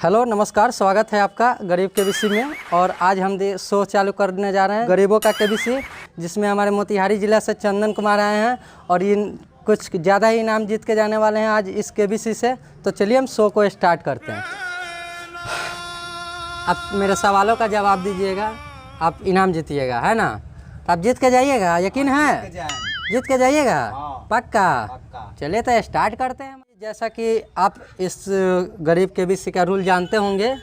Hello नमस्कार, स्वागत है आपका गरीब केबीसी में। और आज हम शो चालू करने जा रहे हैं गरीबों का केबीसी, जिसमें हमारे मोतिहारी ज़िला से चंदन कुमार आए हैं और ये कुछ ज़्यादा ही इनाम जीत के जाने वाले हैं आज इस केबीसी से। तो चलिए हम शो को स्टार्ट करते हैं। आप मेरे सवालों का जवाब दीजिएगा, आप इनाम जीतिएगा, है ना? तो आप जीत के जाइएगा, यकीन है? जीत के जाइएगा? पक्का? चलिए तो स्टार्ट करते हैं। जैसा कि आप इस गरीब केबीसी का रूल जानते होंगे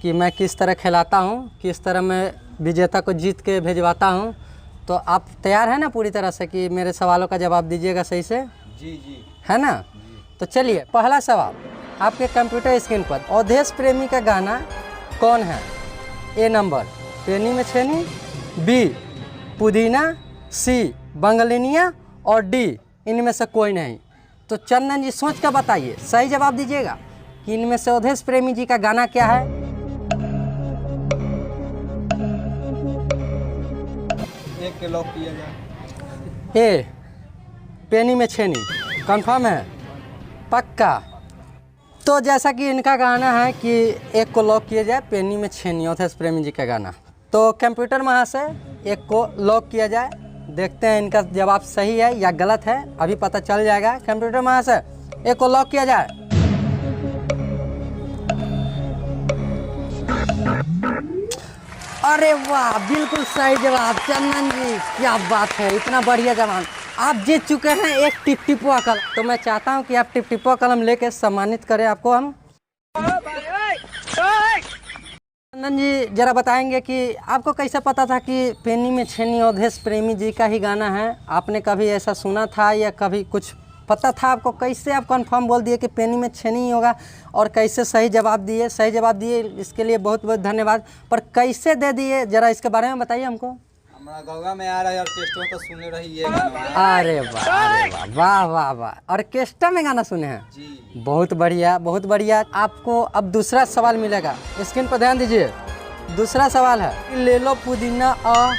कि मैं किस तरह खिलाता हूँ, किस तरह मैं विजेता को जीत के भेजवाता हूँ। तो आप तैयार हैं ना पूरी तरह से कि मेरे सवालों का जवाब दीजिएगा सही से? जी है ना? तो चलिए पहला सवाल आपके कंप्यूटर स्क्रीन पर, अवधेश प्रेमी का गाना कौन है? ए नंबर पेनी में छेनी, बी पुदीना, सी बंगलिनिया और डी इनमें से कोई नहीं। तो चंदन जी सोच कर बताइए, सही जवाब दीजिएगा कि इनमें से अवधेश प्रेमी जी का गाना क्या है। एक के लॉक किया जाए। ए पेनी में छेनी, कंफर्म है? पक्का? तो जैसा कि इनका गाना है कि एक को लॉक किया जाए, पेनी में छेनी, अवधेश प्रेमी जी का गाना। तो कंप्यूटर महाशय एक को लॉक किया जाए। देखते हैं इनका जवाब सही है या गलत है, अभी पता चल जाएगा। कंप्यूटर महाशय एक को लॉक किया जाए। अरे वाह, बिल्कुल सही जवाब चंदन जी, क्या बात है, इतना बढ़िया जवाब। आप जीत चुके हैं एक टिप-टिपुआ कलम। तो मैं चाहता हूं कि आप टिप-टिपुआ कलम लेके सम्मानित करें आपको हम। चंदन जी जरा बताएंगे कि आपको कैसे पता था कि पेनी में छेनी अवधेश प्रेमी जी का ही गाना है? आपने कभी ऐसा सुना था या कभी कुछ पता था आपको? कैसे आप कंफर्म बोल दिए कि पेनी में छेनी ही होगा और कैसे सही जवाब दिए? सही जवाब दिए इसके लिए बहुत बहुत धन्यवाद, पर कैसे दे दिए जरा इसके बारे में बताइए हमको। हमारा गौगा में आ रहा है, ऑर्केस्ट्रा तो सुने रही है। अरे वाह, अरे वाह, वाह वाह वाह, ऑर्केस्ट्रा में गाना सुने हैं जी। बहुत बढ़िया, बहुत बढ़िया। आपको अब दूसरा सवाल मिलेगा, स्क्रीन पर ध्यान दीजिए। दूसरा सवाल है, ले लो पुदीना आ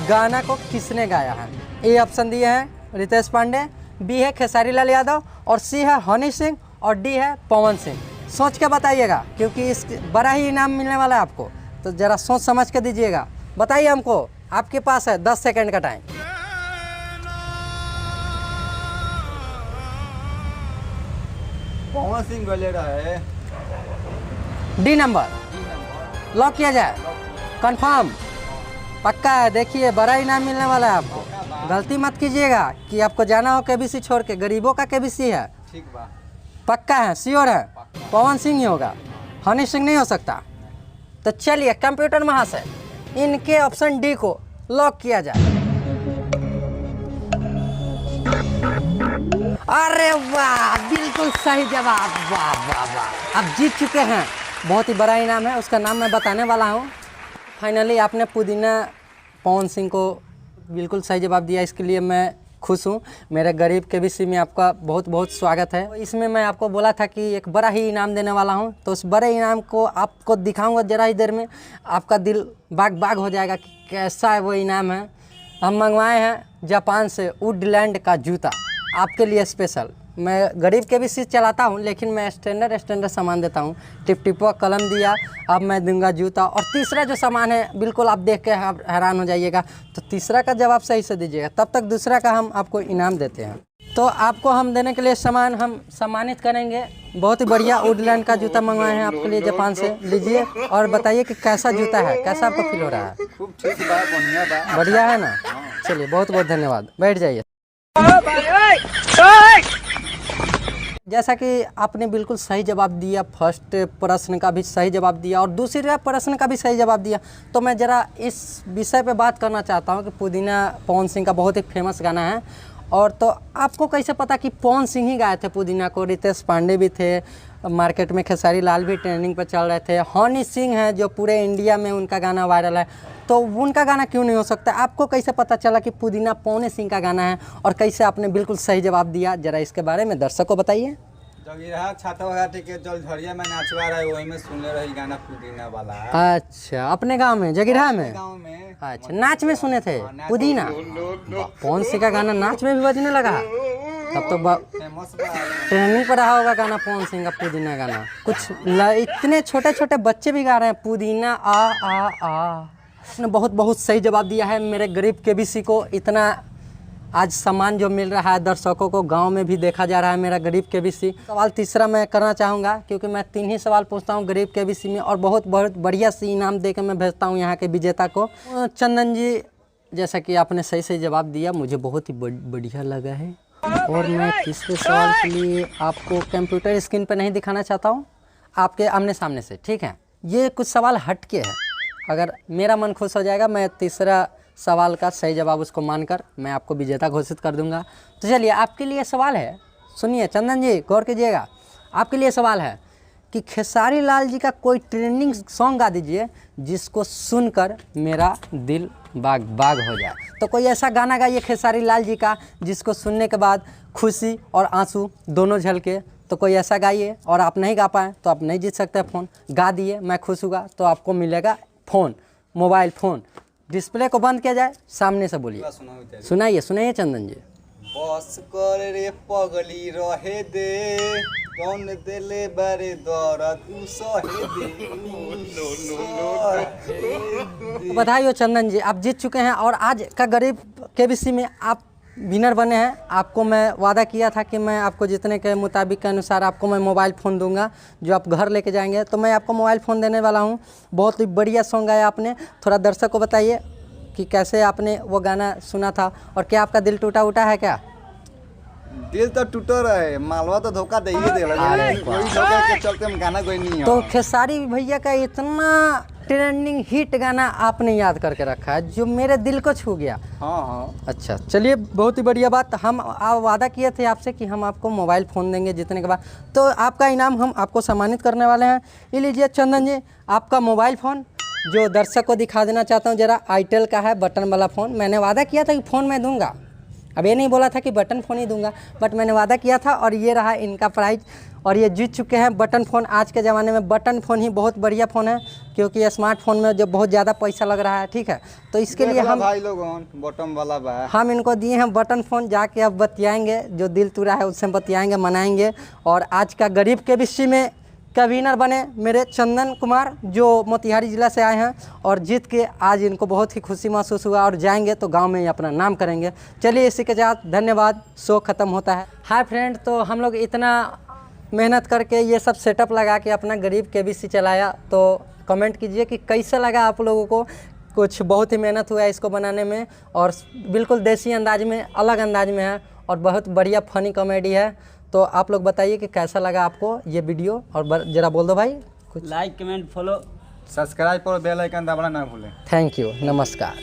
गाना को किसने गाया है? ए ऑप्शन दिए हैं रितेश पांडे, बी है खेसारी लाल यादव और सी है हनी सिंह और डी है पवन सिंह। सोच के बताइएगा क्योंकि इस बड़ा ही इनाम मिलने वाला है आपको, तो ज़रा सोच समझ के दीजिएगा। बताइए हमको, आपके पास है 10 सेकंड का टाइम। पवन सिंह गलेरा है। डी नंबर लॉक किया जाए? कंफर्म? पक्का है? देखिए बड़ा इनाम मिलने वाला है आपको, गलती मत कीजिएगा कि आपको जाना हो केबीसी छोड़ के। गरीबों का केबीसी है। ठीक बा। पक्का है? श्योर है? पवन सिंह ही होगा, हनी सिंह नहीं हो सकता। तो चलिए कंप्यूटर महाशय इनके ऑप्शन डी को लॉक किया जाए। अरे वाह, बिल्कुल सही जवाब, वाह वाह वाह, आप जीत चुके हैं। बहुत ही बड़ा इनाम है, उसका नाम मैं बताने वाला हूँ। फाइनली आपने पुदीना पवन सिंह को बिल्कुल सही जवाब दिया, इसके लिए मैं खुश हूँ। मेरे गरीब केबीसी में आपका बहुत बहुत स्वागत है। इसमें मैं आपको बोला था कि एक बड़ा ही इनाम देने वाला हूँ, तो उस बड़े इनाम को आपको दिखाऊंगा जरा ही देर में। आपका दिल बाग बाग हो जाएगा कि कैसा है वो इनाम है। हम मंगवाए हैं जापान से वुडलैंड का जूता आपके लिए स्पेशल। मैं गरीब केबीसी चलाता हूँ लेकिन मैं स्टैंडर्ड सामान देता हूँ। टिप-टिपुआ कलम दिया, अब मैं दूंगा जूता। और तीसरा जो सामान है बिल्कुल आप देख के हैरान हो जाइएगा। तो तीसरा का जवाब सही से दीजिएगा, तब तक दूसरा का हम आपको इनाम देते हैं। तो आपको हम देने के लिए सामान हम सम्मानित करेंगे। बहुत ही बढ़िया वुडलैंड का जूता मंगवाए हैं आपके लिए जापान से। लीजिए और बताइए कि कैसा जूता है, कैसा आपको फील हो रहा है? खूब ठीक बा, बढ़िया बा। बढ़िया है ना? चलिए बहुत बहुत धन्यवाद, बैठ जाइए। जैसा कि आपने बिल्कुल सही जवाब दिया, फर्स्ट प्रश्न का भी सही जवाब दिया और दूसरे प्रश्न का भी सही जवाब दिया, तो मैं ज़रा इस विषय पे बात करना चाहता हूँ कि पुदीना पवन सिंह का बहुत ही फेमस गाना है। और तो आपको कैसे पता कि पवन सिंह ही गाए थे पुदीना को? रितेश पांडे भी थे, मार्केट में खेसारी लाल भी ट्रेंडिंग पर चल रहे थे, हनी सिंह है जो पूरे इंडिया में उनका गाना वायरल है, तो उनका गाना क्यों नहीं हो सकता? आपको कैसे पता चला कि पुदीना पवन सिंह का गाना है और कैसे आपने बिल्कुल सही जवाब दिया? जरा इसके बारे में दर्शकों को बताइए। जगीरहा छाता घाटी के जल झरिया में नाचवा रहा है, वही में सुने रही गाना पुदीना वाला। अच्छा, अपने गांव में जगीरहा में? गाँव में। अच्छा, नाच में सुने थे पुदीना? पवन सिंह का गाना नाच में भी बजने लगा? तब तो फेमस बा। ट्रेनिंग पर रहा होगा गाना पवन सिंह का पुदीना गाना। कुछ इतने छोटे छोटे बच्चे भी गा रहे हैं पुदीना आ आ आ। उसने बहुत बहुत सही जवाब दिया है मेरे गरीब केबीसी को। इतना आज सम्मान जो मिल रहा है दर्शकों को, गांव में भी देखा जा रहा है मेरा गरीब केबीसी। सवाल तीसरा मैं करना चाहूँगा क्योंकि मैं 3 ही सवाल पूछता हूँ गरीब केबीसी में और बहुत बहुत बढ़िया सी इनाम दे के मैं भेजता हूँ यहाँ के विजेता को। चंदन जी, जैसा कि आपने सही सही जवाब दिया, मुझे बहुत ही बढ़िया लगा है। और मैं तीसरे सवाल के लिए आपको कंप्यूटर स्क्रीन पर नहीं दिखाना चाहता हूँ, आपके आमने सामने से, ठीक है। ये कुछ सवाल हट के है, अगर मेरा मन खुश हो जाएगा मैं तीसरा सवाल का सही जवाब उसको मानकर मैं आपको विजेता घोषित कर दूंगा। तो चलिए आपके लिए सवाल है, सुनिए चंदन जी गौर कीजिएगा। आपके लिए सवाल है कि खेसारी लाल जी का कोई ट्रेंडिंग सॉन्ग गा दीजिए जिसको सुनकर मेरा दिल बाग बाग हो जाए। तो कोई ऐसा गाना गाइए खेसारी लाल जी का जिसको सुनने के बाद खुशी और आंसू दोनों झलके। तो कोई ऐसा गाइए, और आप नहीं गा पाएँ तो आप नहीं जीत सकते फ़ोन। गा दिए, मैं खुश हुआ तो आपको मिलेगा फ़ोन, मोबाइल फ़ोन। डिस्प्ले को बंद किया जाए, सामने से बोलिए, सुनाइए सुनाइए चंदन जी। बस कर रे पगली रहे दे, कौन दिले बारे दौरत उ सहे दे। बधाई हो चंदन जी, आप जीत चुके हैं और आज का गरीब केबीसी में आप विनर बने हैं। आपको मैं वादा किया था कि मैं आपको जितने के मुताबिक के अनुसार आपको मैं मोबाइल फ़ोन दूंगा जो आप घर लेके जाएंगे। तो मैं आपको मोबाइल फ़ोन देने वाला हूं। बहुत ही बढ़िया सॉन्ग गाया आपने। थोड़ा दर्शक को बताइए कि कैसे आपने वो गाना सुना था और क्या आपका दिल टूटा उटा है क्या? दिल तो टूटा रहे, मालवा तो धोखा दे ही दे के चलते हम गाना कोई नहीं है। तो खेसारी भैया का इतना ट्रेंडिंग हिट गाना आपने याद करके रखा है जो मेरे दिल को छू गया। हाँ। अच्छा चलिए, बहुत ही बढ़िया बात। हम वादा किए थे आपसे कि हम आपको मोबाइल फ़ोन देंगे जीतने के बाद, तो आपका इनाम हम आपको सम्मानित करने वाले हैं। ये लीजिए चंदन जी आपका मोबाइल फ़ोन, जो दर्शक को दिखा देना चाहता हूँ ज़रा, आईटेल का है बटन वाला फ़ोन। मैंने वादा किया था कि फ़ोन मैं दूँगा, अब ये नहीं बोला था कि बटन फ़ोन ही दूंगा, बट मैंने वादा किया था। और ये रहा इनका प्राइज, और ये जीत चुके हैं बटन फ़ोन। आज के ज़माने में बटन फ़ोन ही बहुत बढ़िया फ़ोन है क्योंकि स्मार्टफोन में जो बहुत ज़्यादा पैसा लग रहा है, ठीक है। तो इसके लिए हम भाई लोग बटन वाला बा, हम इनको दिए हैं बटन फ़ोन। जाके अब बतियाएंगे, जो दिल तुरा है उससे बतियाएंगे, मनाएंगे। और आज का गरीब केबीसी में का विनर बने मेरे चंदन कुमार जो मोतिहारी ज़िला से आए हैं और जीत के आज इनको बहुत ही खुशी महसूस हुआ और जाएंगे तो गांव में ही अपना नाम करेंगे। चलिए इसी के साथ धन्यवाद, शो ख़त्म होता है। हाय फ्रेंड, तो हम लोग इतना मेहनत करके ये सब सेटअप लगा के अपना गरीब केबीसी चलाया, तो कमेंट कीजिए कि कैसा लगा आप लोगों को। कुछ बहुत ही मेहनत हुआ है इसको बनाने में और बिल्कुल देसी अंदाज में, अलग अंदाज में है और बहुत बढ़िया फनी कॉमेडी है। तो आप लोग बताइए कि कैसा लगा आपको ये वीडियो, और ज़रा बोल दो भाई कुछ। लाइक कमेंट फॉलो सब्सक्राइब और बेल आइकन दबाना ना भूलें। थैंक यू, नमस्कार।